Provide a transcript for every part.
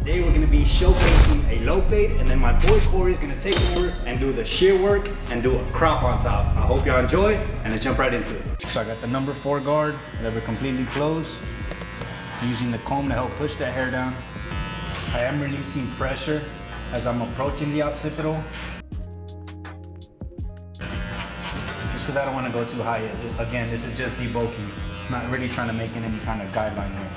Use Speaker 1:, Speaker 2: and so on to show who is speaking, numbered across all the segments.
Speaker 1: Today we're gonna be showcasing a low fade, and then my boy Corey is gonna take over and do the shear work and do a crop on top. I hope y'all enjoy, and let's jump right into it. So I got the number 4 guard, lever completely closed, using the comb to help push that hair down. I am releasing pressure as I'm approaching the occipital, just because I don't want to go too high. Again, this is just debulking, not really trying to make it any kind of guideline here.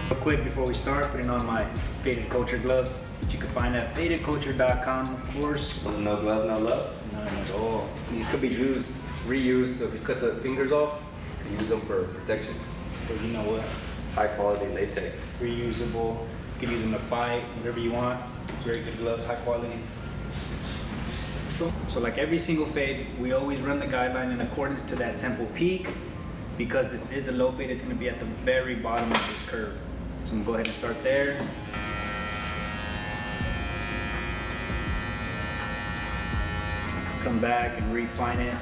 Speaker 1: Real quick before we start, putting on my Faded Culture gloves, which you can find at fadedculture.com, of course.
Speaker 2: No glove, no love?
Speaker 1: None at all.
Speaker 2: These could be used, reused, so if you cut the fingers off, you can use them for protection.
Speaker 1: Because you know what?
Speaker 2: High quality latex.
Speaker 1: Reusable. You can use them to fight, whatever you want. Very good gloves, high quality. So like every single fade, we always run the guideline in accordance to that temple peak. Because this is a low fade, it's going to be at the very bottom of this curve. So I'm going to go ahead and start there. Come back and refine it.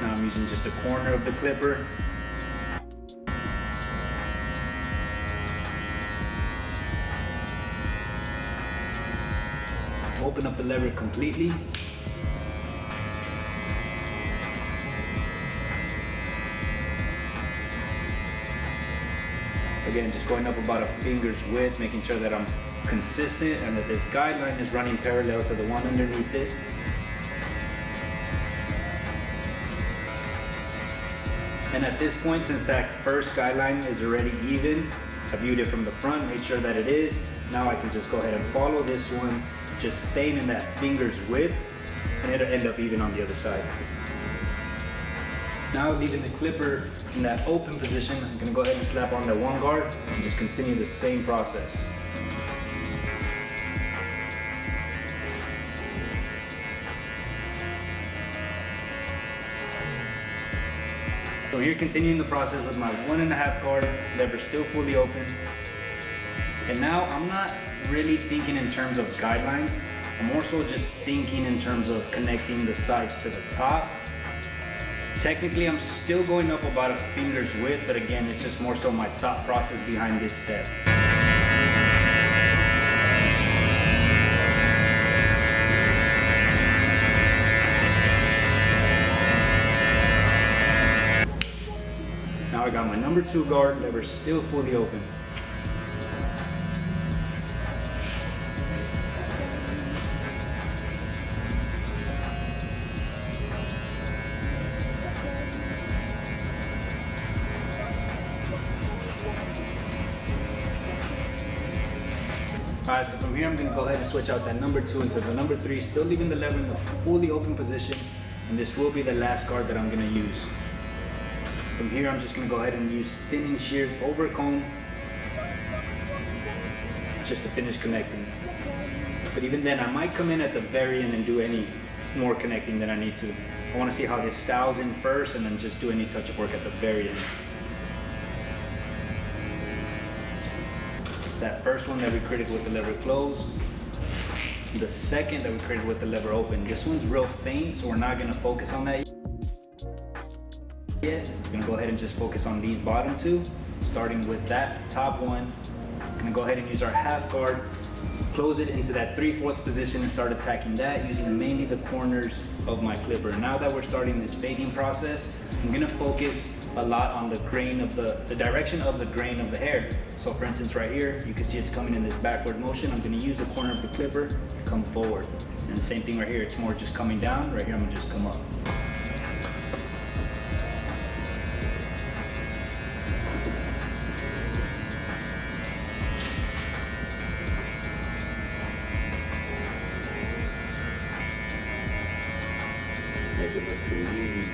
Speaker 1: Now I'm using just a corner of the clipper. Open up the lever completely. Again, just going up about a finger's width, making sure that I'm consistent and that this guideline is running parallel to the one underneath it. And at this point, since that first guideline is already even, I viewed it from the front, made sure that it is. Now I can just go ahead and follow this one, just staying in that finger's width, and it'll end up even on the other side. Now leaving the clipper in that open position, I'm gonna go ahead and slap on the 1 guard and just continue the same process. So here continuing the process with my 1.5 guard, lever still fully open. And now I'm not really thinking in terms of guidelines, I'm more so just thinking in terms of connecting the sides to the top. Technically, I'm still going up about a finger's width, but again, it's just more so my thought process behind this step. Now I got my number 2 guard, lever still fully open. Alright, so from here I'm going to go ahead and switch out that number 2 into the number 3, still leaving the lever in the fully open position, and this will be the last guard that I'm going to use. From here I'm just going to go ahead and use thinning shears over comb, just to finish connecting. But even then I might come in at the very end and do any more connecting than I need to. I want to see how this styles in first, and then just do any touch-up work at the very end. That first one that we created with the lever closed, the second that we created with the lever open. This one's real faint, so we're not gonna focus on that yet. We're gonna go ahead and just focus on these bottom 2, starting with that top one. We're gonna go ahead and use our 1/2 guard, close it into that 3/4 position and start attacking that using mainly the corners of my clipper. Now that we're starting this fading process, I'm gonna focus a lot on the grain of the direction of the grain of the hair. So for instance right here, you can see it's coming in this backward motion. I'm gonna use the corner of the clipper to come forward. And the same thing right here, it's more just coming down. Right here, I'm gonna just come up.
Speaker 2: Make it look too easy.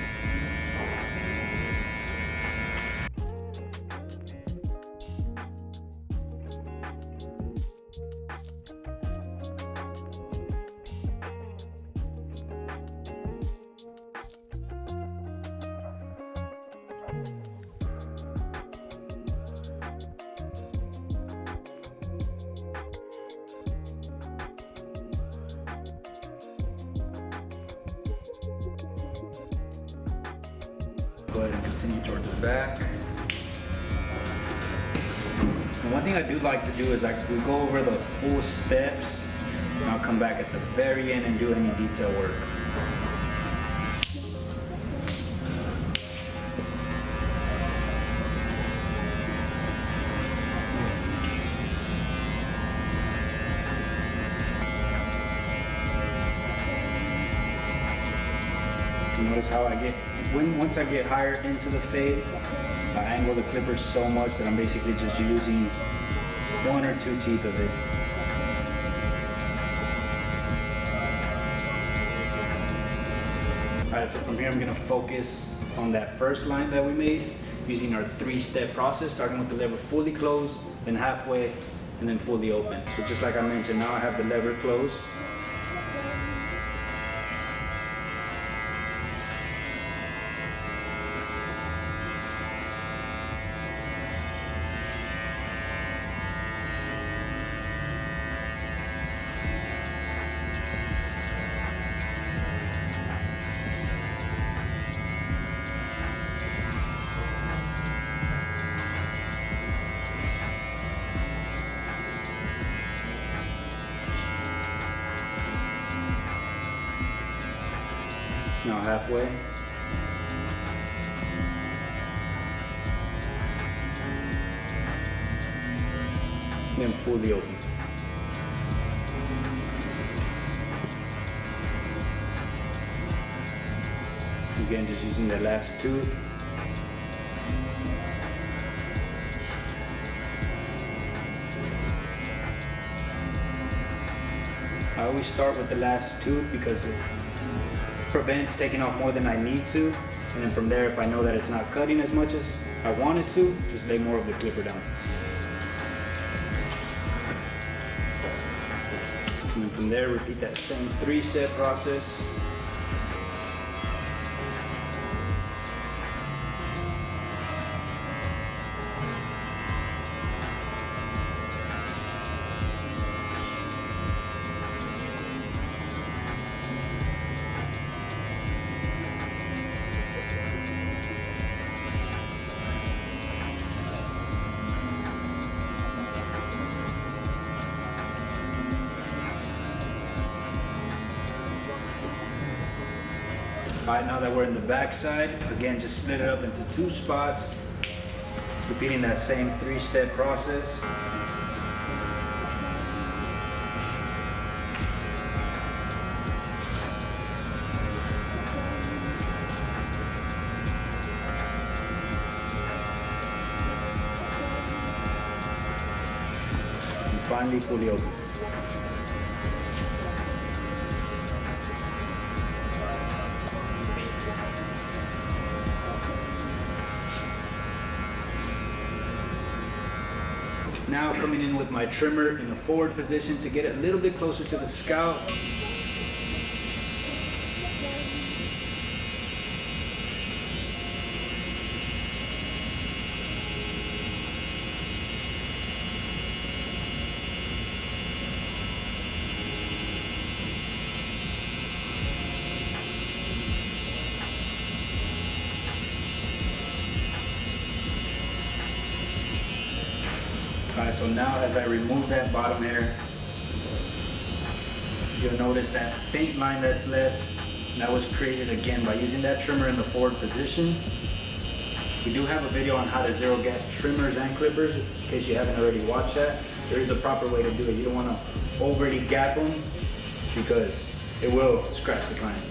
Speaker 1: Go ahead and continue towards the back. And one thing I do like to do is we go over the full steps, and I'll come back at the very end and do any detail work. Notice how once I get higher into the fade, I angle the clippers so much that I'm basically just using 1 or 2 teeth of it. Alright, so from here I'm going to focus on that first line that we made using our 3-step process, starting with the lever fully closed, then halfway, and then fully open. So just like I mentioned, now I have the lever closed. Now halfway. Then fully open. Again, just using the last tooth. I always start with the last tooth because it prevents taking off more than I need to, and then from there, if I know that it's not cutting as much as I want it to, just lay more of the clipper down. And then from there, repeat that same 3-step process. Alright, now that we're in the back side, again, just split it up into 2 spots, repeating that same 3-step process. And finally, fully open. Now coming in with my trimmer in the forward position to get it a little bit closer to the scalp. Alright, so now as I remove that bottom hair, you'll notice that faint line that's left, that was created again by using that trimmer in the forward position. We do have a video on how to zero gap trimmers and clippers, in case you haven't already watched that. There is a proper way to do it. You don't want to overly gap them because it will scratch the client.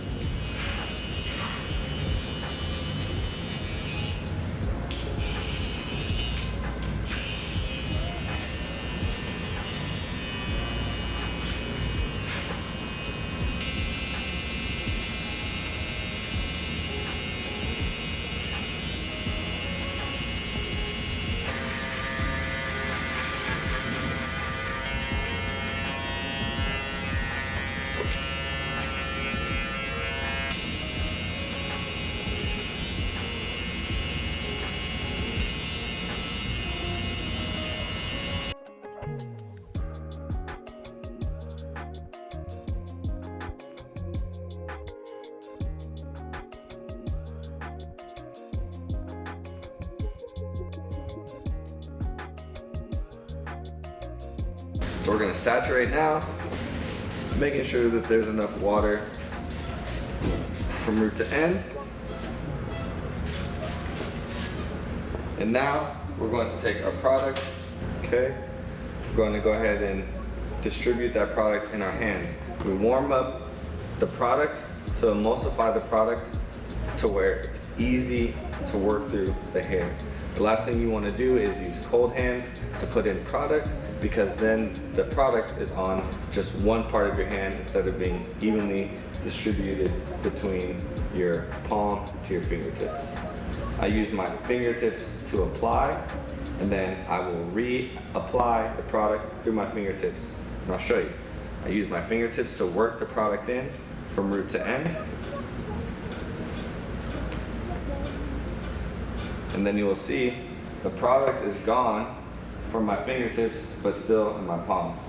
Speaker 3: So we're gonna saturate now, making sure that there's enough water from root to end. And now we're going to take our product, okay? We're going to go ahead and distribute that product in our hands. We warm up the product to emulsify the product to where it's easy to work through the hair. The last thing you want to do is use cold hands to put in product, because then the product is on just one part of your hand instead of being evenly distributed between your palm to your fingertips. I use my fingertips to apply, and then I will reapply the product through my fingertips. And I'll show you. I use my fingertips to work the product in from root to end. And then you will see the product is gone from my fingertips, but still in my palms.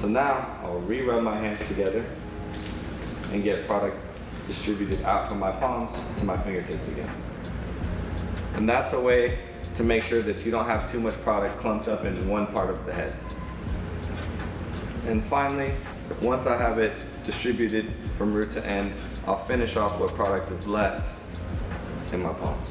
Speaker 3: So now I'll re-rub my hands together and get product distributed out from my palms to my fingertips again. And that's a way to make sure that you don't have too much product clumped up in one part of the head. And finally, once I have it distributed from root to end, I'll finish off what product is left in my palms.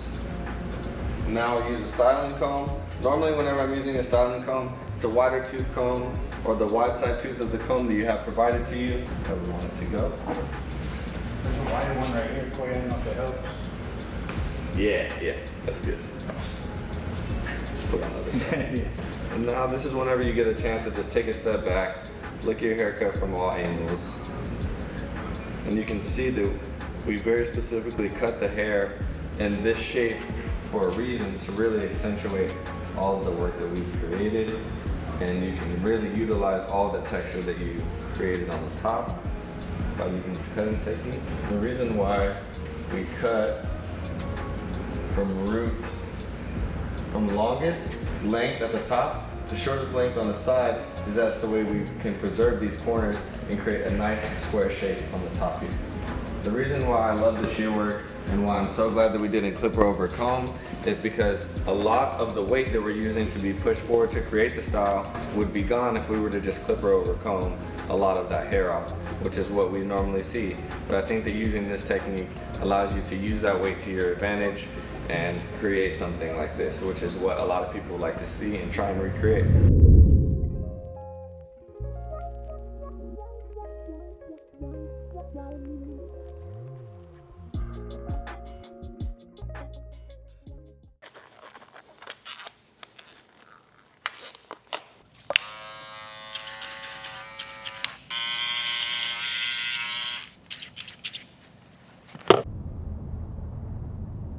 Speaker 3: Now I'll use a styling comb. Normally whenever I'm using a styling comb, it's a wider tooth comb or the wide side tooth of the comb that you have provided to you, however you want it to go.
Speaker 1: There's a wider one right here for you, I don't know if it helps.
Speaker 3: Yeah, that's good. Just put it on the other side. And now this is whenever you get a chance to just take a step back, look at your haircut from all angles. And you can see that we very specifically cut the hair in this shape for a reason, to really accentuate all of the work that we've created. And you can really utilize all the texture that you created on the top by using this cutting technique. The reason why we cut from root, from longest length at the top to shortest length on the side, is that's the way we can preserve these corners and create a nice square shape on the top here. The reason why I love the shear work and why I'm so glad that we didn't clipper over comb is because a lot of the weight that we're using to be pushed forward to create the style would be gone if we were to just clipper over comb a lot of that hair off, which is what we normally see. But I think that using this technique allows you to use that weight to your advantage and create something like this, which is what a lot of people like to see and try and recreate.